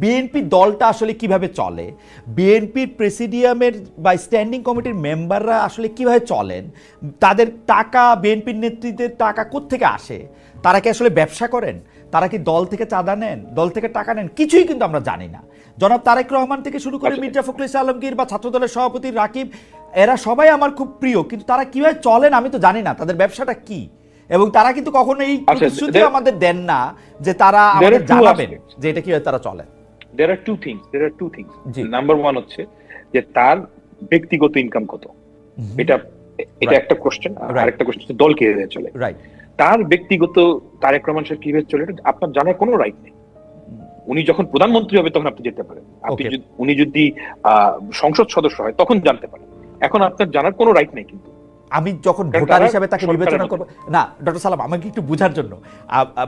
BNP দলটা আসলে কিভাবে চলে, বিএনপির প্রেসিডিয়ামের বা স্ট্যান্ডিং কমিটির মেম্বাররা আসলে কিভাবে চলেন, তাদের টাকা, বিএনপির নেতৃত্বের টাকা কোত্থেকে আসে, তারা কি আসলে ব্যবসা করেন, তারা কি দল থেকে চাঁদা নেন, দল থেকে টাকা নেন, কিছুই কিন্তু আমরা জানি না। জনাব তারেক রহমান থেকে শুরু করে মির্জা ফখরুল ইসলাম আলমগীর বা ছাত্রদলের সভাপতি রাকিব, এরা সবাই আমার খুব প্রিয়, কিন্তু তারা কিভাবে চলেন আমি তো জানি না, তাদের ব্যবসাটা কি। এবং তারা কিন্তু কখনো এই প্রতিশ্রুতি আমাদের দেন না যে তারা আমাদের জানাবেন যে এটা কিভাবে তারা চলে। There are two things. Number one হচ্ছে যে তার ব্যক্তিগত ইনকাম কত, এটা একটা কোশ্চেন। আর একটা কোশ্চেন হচ্ছে দল কিভাবে চলে। তার ব্যক্তিগত তারেক রহমান সাহেব কিভাবে চলে এটা আপনার জানার কোনো রাইট নেই। উনি যখন প্রধানমন্ত্রী হবে তখন আপনি যেতে পারেন, উনি যদি সংসদ সদস্য হয় তখন জানতে পারেন, এখন আপনার জানার কোনো রাইট নেই। কিন্তু আমি যখন ভোটার হিসেবে তাকে বিবেচনা করব না, ডক্টর সালাম আমাকে একটু বোঝার জন্য,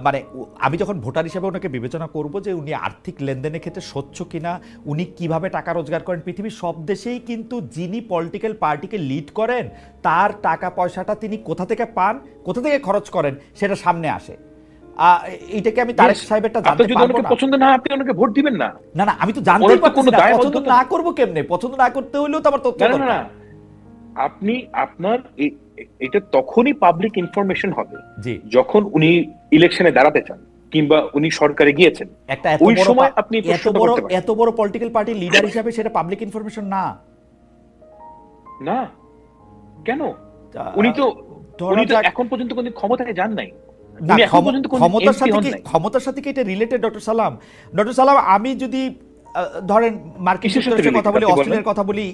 মানে আমি যখন ভোটার হিসেবে ওনাকে বিবেচনা করব যে উনি আর্থিক লেনদেনের ক্ষেত্রে স্বচ্ছ কিনা, উনি কিভাবে টাকা রোজগার করেন, পৃথিবীর সব দেশেই কিন্তু যিনি পলিটিক্যাল পার্টিকে লিড করেন তার টাকা পয়সাটা তিনি কোথা থেকে পান, কোথা থেকে খরচ করেন সেটা সামনে আসে। এইটাকে আমি তারেক সাহেবেরটা জানতে পারবো না। পছন্দ না আপনি ওনাকে ভোট দিবেন না। না আমি তো জানতেই পারছি না, পছন্দ না করব কেমনে, পছন্দ না করতে হইলেও তো আমার তথ্য দরকার। আপনি আপনার এটা তখনই পাবলিক ইনফরমেশন হবে যখন উনি ইলেকশনে দাঁড়াতে চান কিংবা উনি সরকারে গিয়েছেন, ওই সময় আপনি এত বড় পলিটিক্যাল পার্টির লিডার হিসেবে সেটা পাবলিক ইনফরমেশন না। না কেন? উনি তো এখন পর্যন্ত কোনো ক্ষমতায় যান নাই। ক্ষমতার সাথে কি এটা রিলেটেড ডক্টর সালাম? ডক্টর সালাম, আমি যদি ধরেন মার্কিন যুক্তরাষ্ট্রের কথা বলি, অস্ট্রেলিয়ার কথা বলি,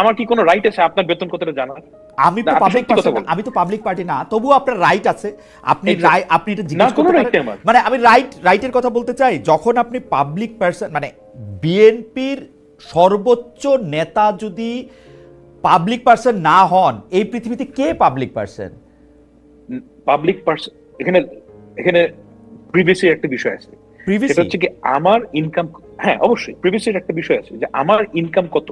আমার কি কোনো রাইট আছে আপনার বেতন কতটা জানার? আমি তো পাবলিক পার্টি না, তবুও আপনার রাইট আছে। আপনি এটা জিজ্ঞেস করতে পারেন। মানে আমি রাইটের কথা বলতে চাই, যখন আপনি পাবলিক পারসন, মানে বিএনপির সর্বোচ্চ নেতা যদি পাবলিক পারসন না হন, এই পৃথিবীতে কে পাবলিক পারসন? পাবলিক পারসন এখানে প্রিভিয়াসের একটা বিষয় আছে, সেটা হচ্ছে কি আমার ইনকাম। হ্যাঁ অবশ্যই প্রিভিয়াসের একটা বিষয় আছে যে আমার ইনকাম কত।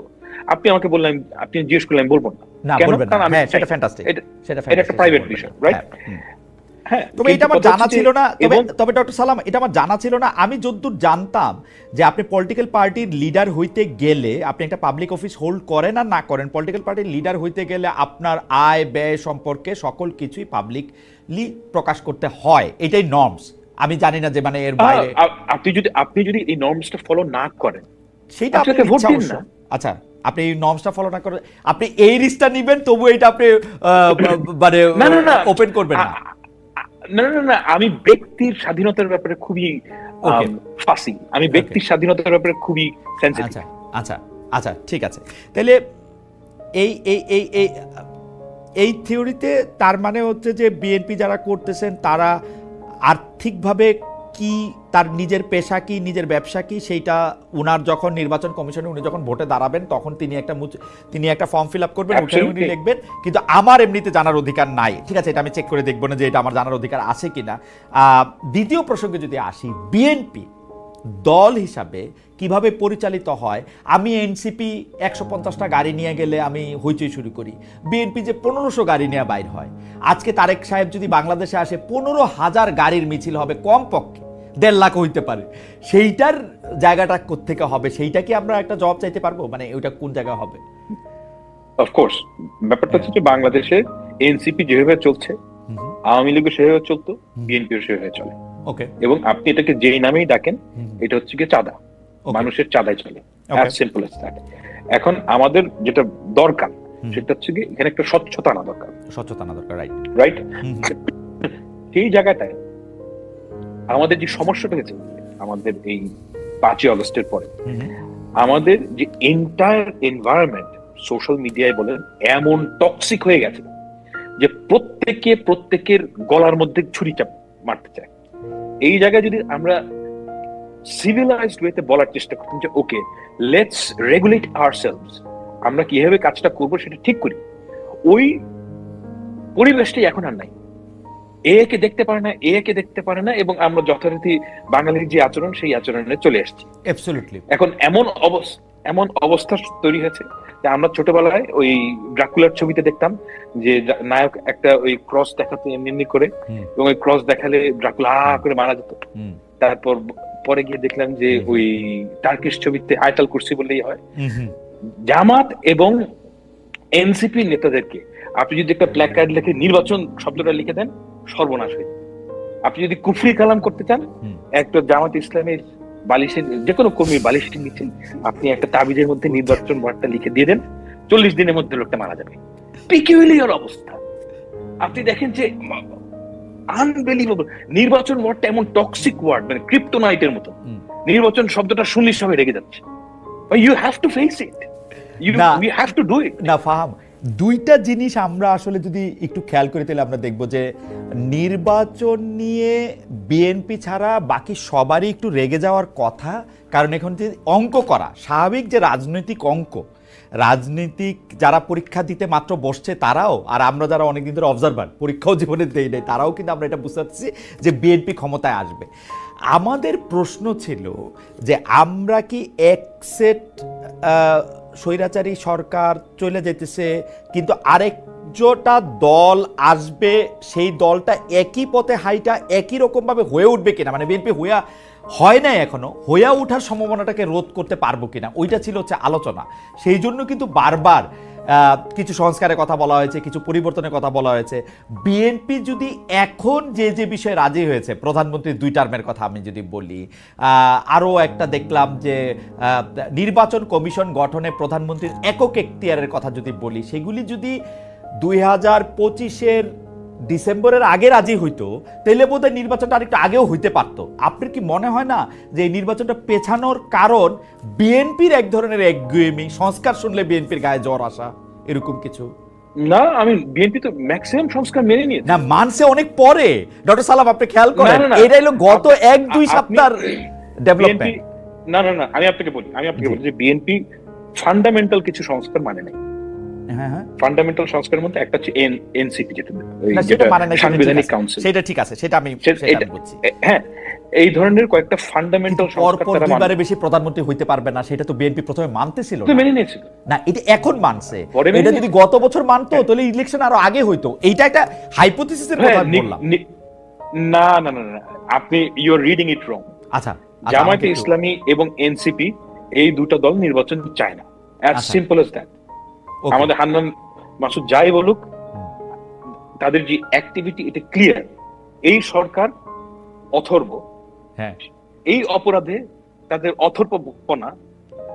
আপনি আমাকে বললেন, আপনি জিজ্ঞেস করলেন, বলবো না কেন? কারণ সেটা ফ্যান্টাস্টিক, এটা একটা প্রাইভেট বিষয়, রাইট? হ্যাঁ, তবে এটা আমার জানা ছিল না। তবে ডক্টর সালাম, এটা আমার জানা ছিল না। আমি যতদূর জানতাম যে আপনি পলিটিক্যাল পার্টির লিডার হইতে গেলে, আপনি একটা পাবলিক অফিস হোল্ড করেন আর না করেন, পলিটিক্যাল পার্টির লিডার হইতে গেলে আপনার আয় ব্যয় সম্পর্কে সকল কিছুই পাবলিকলি প্রকাশ করতে হয়, এটাই নর্মস। আমি জানি না যে মানে এর বাইরে আপনি যদি এই নর্মসটা ফলো না করেন সেটা আপনাকে ভোট দিন না। আচ্ছা, আপনি এই নর্মসটা ফলো না করেন, আপনি এই রিস্কটা নেবেন, তবু এটা আপনি মানে ওপেন করবেন না। না, আমি ব্যক্তির স্বাধীনতার ব্যাপারে খুবই ফাসি, আমি ব্যক্তির স্বাধীনতার ব্যাপারে খুবই সেনসিটিভ। আচ্ছা ঠিক আছে। তাহলে এই থিওরিতে তার মানে হচ্ছে যে বিএনপি যারা করতেছেন তারা আর্থিকভাবে কি, তার নিজের পেশা কি, নিজের ব্যবসা কি, সেইটা উনার যখন নির্বাচন কমিশনে উনি যখন ভোটে দাঁড়াবেন তখন তিনি একটা ফর্ম ফিল আপ করবেন, ওখানে উনি লিখবেন, কিন্তু আমার এমনিতে জানার অধিকার নাই। ঠিক আছে, এটা আমি চেক করে দেখবো না যে এটা আমার জানার অধিকার আছে কিনা। দ্বিতীয় প্রসঙ্গে যদি আসি, বিএনপি দল হিসাবে কিভাবে পরিচালিত হয়। আমি এনসিপি 150টা গাড়ি নিয়ে গেলে আমি হইচই শুরু করি, বিএনপি যে 1500 গাড়ি নিয়ে বাইর হয়। আজকে তারেক সাহেব যদি বাংলাদেশে আসে 15,000 গাড়ির মিছিল হবে, কমপক্ষে 1.5 লাখ হইতে পারে। সেইটার জায়গাটা কোত্থেকে হবে, সেইটা কি আমরা একটা জবাব চাইতে পারবো? মানে ওইটা কোন জায়গায় হবে? অফকোর্স ব্যাপারটা হচ্ছে যে বাংলাদেশে এনসিপি যেভাবে চলছে, আওয়ামী লীগও সেভাবে চলতো, বিএনপিও সেভাবে চলে। এবং আপনি এটাকে যেই নামেই ডাকেন, এটা হচ্ছে কি চাঁদা, মানুষের চাঁদায় চলে, as simple as that। এখন আমাদের যেটা দরকার সেটা হচ্ছে কি এখানে একটা স্বচ্ছতা আনা দরকার, রাইট? সেই জায়গাটায় আমাদের যে সমস্যাটা হয়েছে আমাদের এই 5ই আগস্টের পরে, আমাদের যে এন্টায়ার এনভায়রনমেন্ট সোশ্যাল মিডিয়ায় বলেন এমন টক্সিক হয়ে গেছে যে প্রত্যেকের গলার মধ্যে ছুরি চাপ মারতে চায়। এই জায়গায় যদি আমরা সিভিলাইজড ওয়েতে বলার চেষ্টা করতাম যে ওকে, লেটস রেগুলেট আওয়ারসেলভস, আমরা কিভাবে কাজটা করবো সেটা ঠিক করি, ওই পরিবেশটাই এখন আর নাই। একে দেখতে পারে না এবং আমরা যথারীতি বাঙালির যে আচরণ সেই আচরণে চলে আসছি। এখন এমন অবস্থা তৈরি হয়েছে যে আমরা ছোটবেলায় ওই ড্রাকুলার ছবিতে দেখতাম যে নায়ক একটা ওই ক্রস দেখাতো এমনি করে, এবং ওই ক্রস দেখালে ড্রাকুলা করে মারা যেত। তারপর পরে গিয়ে দেখলাম যে ওই টার্কিশ ছবিতে আয়তাল কুরসি বললেই হয়। জামাত এবং এনসিপি নেতাদেরকে আপনি যদি একটা প্ল্যাকার্ড লিখে নির্বাচন শব্দটা লিখে দেন, সর্বনাশ হয়ে যাবে। আপনি যদি কুফরি কালাম করতে চান, একটা জামাত ইসলামের বালিশের, যে কোনো কর্মীর বালিশের নিচে আপনি একটা তাবিজের মধ্যে নির্বাচন ওয়ার্ডটা লিখে দিয়ে দেন, 40 দিনের মধ্যে লোকটা মারা যাবে। পিকিউলিয়ার অবস্থা। আপনি দেখেন যে আনবিলিভেবল, নির্বাচন ওয়ার্ডটা এমন টক্সিক ওয়ার্ড, মানে ক্রিপ্টোনাইটের মতো। নির্বাচন শব্দটা শুনলে সবাই রেগে যাচ্ছে। You have to face it, you have to do it. না ফাহাম, দুইটা জিনিস আমরা আসলে যদি একটু খেয়াল করে তাহলে আমরা দেখব যে নির্বাচন নিয়ে বিএনপি ছাড়া বাকি সবারই একটু রেগে যাওয়ার কথা। কারণ এখন যে অঙ্ক করা স্বাভাবিক, যে রাজনৈতিক অঙ্ক, রাজনীতিক যারা পরীক্ষা দিতে মাত্র বসছে তারাও, আর আমরা যারা অনেকদিন ধরে অবজারভার, পরীক্ষাও জীবনে দেই নাই, তারাও কিন্তু আমরা এটা বুঝতে পারছি যে বিএনপি ক্ষমতায় আসবে। আমাদের প্রশ্ন ছিল যে আমরা কি একসেট স্বৈরাচারী সরকার চলে যেতেছে, কিন্তু আরেকটা দল আসবে, সেই দলটা একই পথে হাইটা একই রকমভাবে হয়ে উঠবে কিনা, মানে বিএনপি হয় না এখনো, হইয়া ওঠার সম্ভাবনাটাকে রোধ করতে পারবো কিনা, ওইটা ছিল হচ্ছে আলোচনা। সেই জন্য কিন্তু বারবার কিছু সংস্কারের কথা বলা হয়েছে, কিছু পরিবর্তনের কথা বলা হয়েছে। বিএনপি যদি এখন যে যে বিষয়ে রাজি হয়েছে, প্রধানমন্ত্রীর 2 টার্মের কথা আমি যদি বলি, আরও একটা দেখলাম যে নির্বাচন কমিশন গঠনে প্রধানমন্ত্রীর একক এখতিয়ারের কথা যদি বলি, সেগুলি যদি 2025-এর ডিসেম্বরের আগে রাজি হইতো, তাহলে বোধহয় নির্বাচনটা আরেকটু আগেও হইতে পারতো। আপনার কি মনে হয় না যে এই নির্বাচনটা পেছানোর কারণ বিএনপির এক ধরনের একগুয়েমি, সংস্কার শুনলে বিএনপির গায়ে জ্বর আসা, এরকম কিছু? না, আমি বিএনপি তো ম্যাক্সিমাম সংস্কার মেনে নিয়েছে। না, মানছে অনেক পরে। ডক্টর সালাম, আপনি খেয়াল করেন, এটা হলো গত 1-2 সপ্তাহের ডেভেলপমেন্ট। না, আমি আপনাকে বলি যে বিএনপি ফান্ডামেন্টাল কিছু সংস্কার মানে নাই। ফান্ডামেন্টাল সংস্কারের মধ্যে একটা হচ্ছে এনসিপি, যেটা সাংবিধানিক কাউন্সিল, সেটা ঠিক আছে, সেটা আমি বলছি। হ্যাঁ, এই ধরনের কয়েকটা ফান্ডামেন্টাল সংস্কার তারা দুইবারে বেশি প্রধানমন্ত্রী হইতে পারবে না, সেটা তো বিএনপি প্রথমে মানতেছিল না, মেনে নিয়েছিল না, এটা এখন মানছে। এটা যদি গত বছর মানতো তাহলে ইলেকশন আরো আগে হইতো। এইটা একটা হাইপোথিসিসের কথা বললাম। না, আপনি ইউ আর রিডিং ইট রং। আচ্ছা, জামায়াতে ইসলামী এবং এনসিপি এই দুটো দল নির্বাচন চায় না, অ্যাজ সিম্পল অ্যাজ দ্যাট। আমাদের হান্নান মাসুদ যাই বলুক, তাদের যে অ্যাক্টিভিটি, এটা ক্লিয়ার। এই সরকার অথর্ব, এই অপরাধে তাদের অথর্বপনা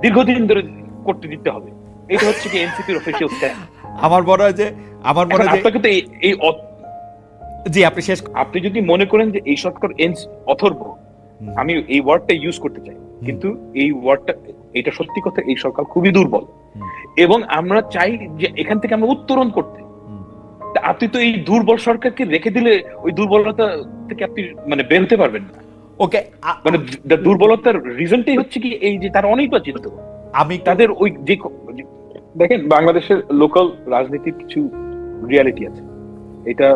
দীর্ঘদিন ধরে করতে দিতে হবে। এটা হচ্ছে কি এনসিপির অফিশিয়াল স্ট্যান্ড। আমার মনে হয় যে আপনাকে তো এই জি, আপনি যদি মনে করেন যে এই সরকার অথর্ব, আমি এই ওয়ার্ডটা ইউজ করতে চাই, কিন্তু এই ওয়ার্ডটা, এটা সত্যি কথা, এই সরকার খুবই দুর্বল এবং আমরা চাই যে এখান থেকে আমরা উত্তরণ করতে। আপনি তো এই দুর্বল সরকারকে রেখে দিলে ওই দুর্বলতা থেকে আপনি মানে বের হতে পারবেন না। ওকে, মানে দুর্বলতার রিজনটাই হচ্ছে কি এই যে তারা অনির্বাচিত। আমি তাদের ওই যে দেখেন, বাংলাদেশের লোকাল রাজনীতির কিছু রিয়ালিটি আছে, এটা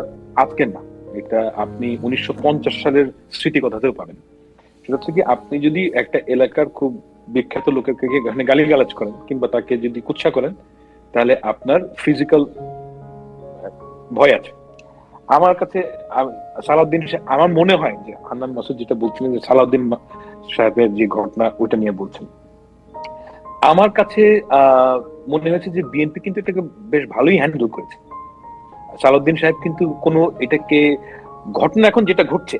আজকের না, এটা আপনি 1950 সালের স্মৃতি কথাতেও পাবেন। সেটা হচ্ছে কি, আপনি যদি একটা এলাকার খুব বিখ্যাত লোকের গালিগালাজ করেন কিংবা তাকে যদি কুৎসা করেন, তাহলে আপনার ফিজিক্যাল ভয় আছে। আমার কাছে সালাউদ্দিন, আমার মনে হয় যে হান্নান মাসুদ যেটা বলছিলেন যে সালাউদ্দিন সাহেবের যে ঘটনা, ওইটা নিয়ে বলছেন, আমার কাছে মনে হয়েছে যে বিএনপি কিন্তু এটাকে বেশ ভালোই হ্যান্ডেল করেছে। সালাউদ্দিন সাহেব কিন্তু কোনো এটাকে, ঘটনা এখন যেটা ঘটছে,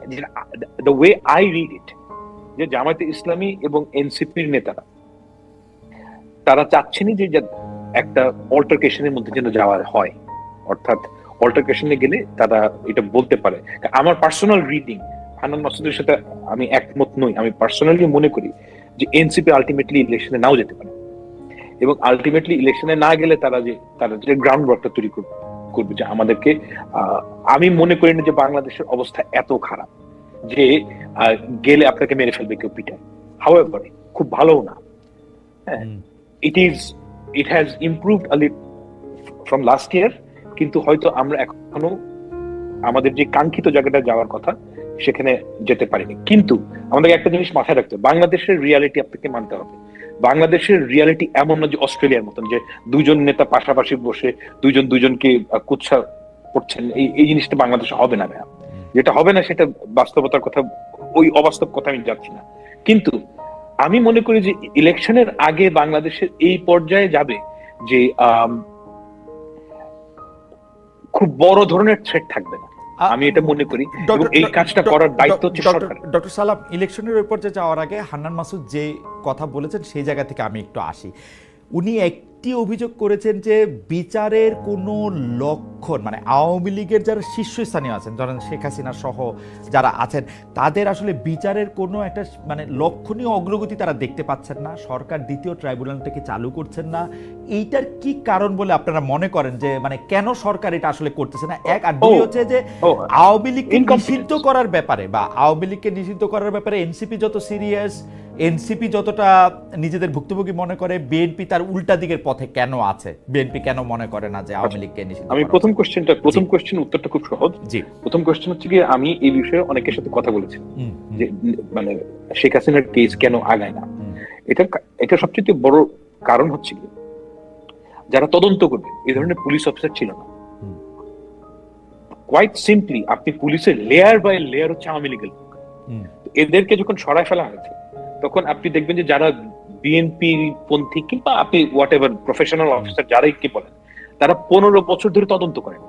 the way I read it, যে জামায়াতে ইসলামী এবং এনসিপির নেতারা তারা চাচ্ছেনই যে একটা অল্টারকেশনের মধ্যে যেন যাওয়া হয়, অর্থাৎ অল্টারকেশনে গেলে তারা এটা বলতে পারে। আমার পার্সোনাল রিডিং, হান্নান মাসুদের সাথে আমি একমত নই। আমি পার্সোনালি মনে করি যে এনসিপি আলটিমেটলি ইলেকশনে নাও যেতে পারে এবং আলটিমেটলি ইলেকশনে না গেলে তারা যে গ্রাউন্ড ওয়ার্কটা তৈরি করবে, যে আমাদেরকে, আমি মনে করি না যে বাংলাদেশের অবস্থা এত খারাপ যে গেলে আপনাকে মেরে ফেলবে কেউ পিটায়। হাউএভার, খুব ভালোও না। হ্যাঁ, it has improved a little from last year, কিন্তু হয়তো আমরা এখনো আমাদের যে কাঙ্ক্ষিত জায়গাটা যাওয়ার কথা সেখানে যেতে পারিনি। কিন্তু আমাদের একটা জিনিস মাথায় রাখতে হবে, বাংলাদেশের রিয়ালিটি আপনাকে মানতে হবে। বাংলাদেশের রিয়ালিটি এমন না যে অস্ট্রেলিয়ার মতন, যে দুজন নেতা পাশাপাশি বসে দুজনকে কুৎসা করছেন। এই জিনিসটা বাংলাদেশে হবে না। যেটা হবে না সেটা বাস্তবতার কথা, ওই অবাস্তব কথা আমি যাচ্ছি না, কিন্তু আমি মনে করি যে ইলেকশনের আগে বাংলাদেশের এই পর্যায়ে যাবে যে খুব বড় ধরনের থ্রেট থাকবে না, আমি এটা মনে করি। এই কাজটা করার দায়িত্ব হচ্ছে সরকার। ডক্টর সালাম, ইলেকশনের ওই পর্যায়ে যাওয়ার আগে হান্নান মাসুদ যে কথা বলেছেন সেই জায়গা থেকে আমি একটু আসি। উনি একটি অভিযোগ করেছেন যে বিচারের কোনো লক্ষণ, মানে আওয়ামী লীগের যারা শীর্ষস্থানীয় আছেন, ধরেন শেখ হাসিনা সহ যারা আছেন, তাদের আসলে বিচারের কোনো একটা মানে লক্ষণীয় অগ্রগতি তারা দেখতে পাচ্ছেন না, সরকার দ্বিতীয় ট্রাইব্যুনালটাকে চালু করছেন না। এইটার কি কারণ বলে আপনারা মনে করেন, যে মানে কেন সরকার এটা আসলে করতেছে না? এক, আর দুই হচ্ছে যে আওয়ামী লীগকে নিষিদ্ধ করার ব্যাপারে বা আওয়ামী লীগকে নিষিদ্ধ করার ব্যাপারে এনসিপি যত সিরিয়াস, এনসিপি যতটা নিজেদের ভুক্তভোগী মনে করে, বিএনপি তার উল্টা দিকের পথে কেন আছে? বিএনপি কেন মনে করে না যে আওয়ামী লীগকে নিষিদ্ধ? আমি প্রথম কোশ্চেন উত্তরটা খুব সহজ। জি, প্রথম কোশ্চেন হচ্ছে কি, আমি এই বিষয়ে অনেকের সাথে কথা বলেছি যে মানে শেখ হাসিনার কেস কেন আগায় না। এটা সবচেয়ে বড় কারণ হচ্ছে কি, যারা তদন্ত করবে এই ধরনের পুলিশ অফিসার ছিল না। কোয়াইট সিম্পলি আপনি পুলিশের লেয়ার বাই লেয়ার হচ্ছে আওয়ামী লীগের লোক। এদেরকে যখন সরায় ফেলা হয়েছে তখন আপনি দেখবেন যে যারা বিএনপি পন্থী কিংবা আপনি হোয়াট এভার প্রফেশনাল অফিসার যারাই কি বলেন, তারা 15 বছর ধরে তদন্ত করেন।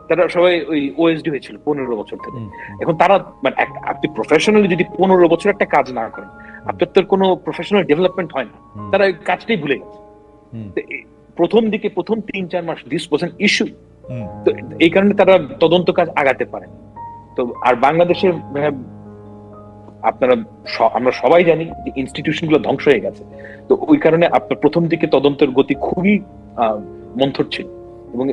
তারা সবাই ওই ওএসডি হয়েছিল 15 বছর ধরে। এখন তারা মানে আপনি প্রফেশনালি যদি 15 বছর একটা কাজ না করেন, আপনার তো কোনো প্রফেশনাল ডেভেলপমেন্ট হয় না। তারা ওই কাজটাই ভুলে গেছে। প্রথম 3-4 মাস দিস ওয়াজ অ্যান ইস্যু। তো এই কারণে তারা তদন্ত কাজ আগাতে পারেন। তো আর বাংলাদেশের আমরা সবাই জানি যে ইনস্টিটিউশন গুলো ধ্বংস হয়ে গেছে। তো ওই কারণে আপনার প্রথম দিকে তদন্তের গতি খুবই মন্থর ছিল, এবং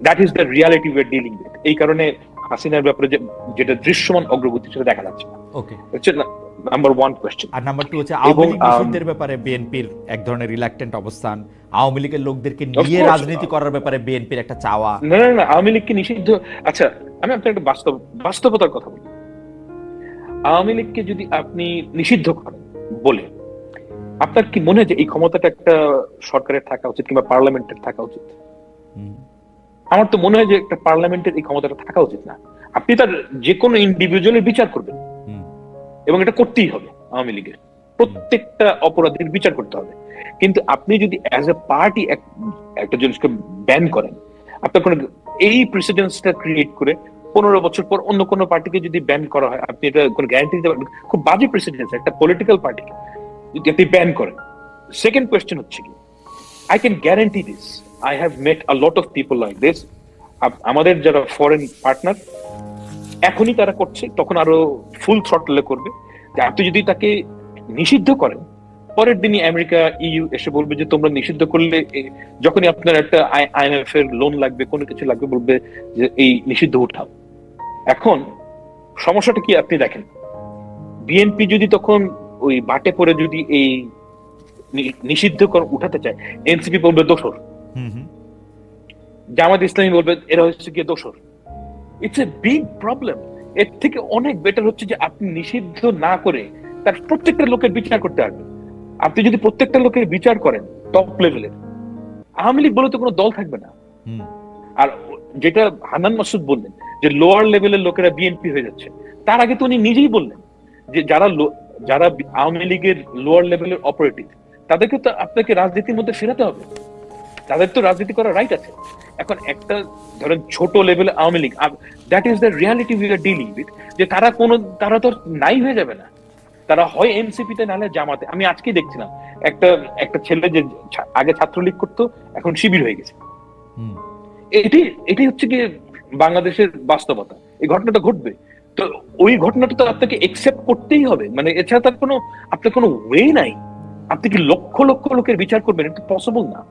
that is the reality we are dealing with. এই কারণে হাসিনার ব্যাপারে যেটা দৃশ্যমান অগ্রগতি সেটা দেখা যাচ্ছে না। ওকে, হচ্ছে নাম্বার 1 কোশ্চেন। আর নাম্বার 2 হচ্ছে আওয়ামী লীগ নিষিদ্ধের ব্যাপারে বিএনপির এক ধরনের রিল্যাক্টেন্ট অবস্থান, আওয়ামী লীগের লোকদেরকে নিয়ে রাজনীতি করার ব্যাপারে বিএনপির একটা চাওয়া। না, আওয়ামী লীগকে নিষিদ্ধ, আচ্ছা আমি আপনাকে একটা বাস্তবতার কথা বলি। আওয়ামী লীগকে যদি আপনি নিষিদ্ধ করেন বলে, আপনার কি মনে হয় যে এই ক্ষমতাটা একটা সরকারের থাকা উচিত কিংবা পার্লামেন্টের থাকা উচিত? আমার তো মনে হয় যে একটা পার্লামেন্টের এই ক্ষমতাটা থাকা উচিত না। আপনি তার যে কোনো ইন্ডিভিজুয়ালের বিচার করবেন, এবং এটা করতেই হবে। আওয়ামী লীগের প্রত্যেকটা অপরাধীর বিচার করতে হবে। কিন্তু আপনি যদি অ্যাজ এ পার্টি একটা জিনিসকে ব্যান করেন, আপনার কোনো এই প্রেসিডেন্সটা ক্রিয়েট করে 15 বছর পর অন্য কোনো পার্টিকে যদি ব্যান করা হয়, আপনি এটা কোনো গ্যারান্টি দিতে পারবেন? খুব বাজে প্রেসিডেন্স একটা পলিটিক্যাল পার্টিকে যদি আপনি ব্যান করেন। সেকেন্ড কোয়েশ্চেন হচ্ছে কি, I can guarantee this, I have mate a lot of people like this. আমাদের যারা ফরেন পার্টনার এখনই তারা করছে, তখন আরো ফুল থ্রটলে করবে। আপনি যদি তাকে নিষিদ্ধ করেন, পরের দিনই আমেরিকা, ইইউ এসে বলবে যে তোমরা নিষিদ্ধ করলে, যখনই আপনার একটা আইএমএফ এর লোন লাগবে, কোনো কিছু লাগবে, বলবে যে এই নিষিদ্ধ উঠাও। এখন সমস্যাটা কি আপনি দেখেন, বিএনপি যদি তখন ওই বাটে পড়ে যদি এই নিষিদ্ধ উঠাতে চায়, এনসিপি বলবে দোসর, জামাত ইসলামী বলবে এরা হচ্ছে গিয়ে দোসর। It's a big problem. এর থেকে অনেক বেটার হচ্ছে যে আপনি নিষিদ্ধ না করে তার প্রত্যেকটা লোকের বিচার করতে পারবেন। আপনি যদি প্রত্যেকটা লোকের বিচার করেন টপ লেভেলের, আওয়ামী লীগ বলে তো কোনো দল থাকবে না। আর যেটা হান্নান মাসুদ বললেন যে লোয়ার লেভেলের লোকেরা বিএনপি হয়ে যাচ্ছে, তার আগে তো উনি নিজেই বললেন যে যারা আওয়ামী লীগের লোয়ার লেভেলের অপারেটিভ, তাদেরকে তো আপনাকে রাজনীতির মধ্যে ফেরাতে হবে। তাদের তো রাজনীতি করার রাইট আছে। এখন একটা ধরেন ছোট লেভেলে Awami League, that is the reality we are dealing with, যে তারা তো নাই হয়ে যাবে না। তারা হয় এনসিপিতে, নাহলে জামাতে। আমি আজকে দেখছিলাম একটা ছেলে যে আগে ছাত্রলীগ করতো, এখন শিবির হয়ে গেছে। এটাই হচ্ছে কি বাংলাদেশের বাস্তবতা। এই ঘটনাটা ঘটবে, তো ওই ঘটনাটা তো আপনাকে একসেপ্ট করতেই হবে। মানে এছাড়া তার আপনার কোনো ওয়ে নাই। আপনি কি লক্ষ লক্ষ লোকের বিচার করবেন? এটা পসিবল না।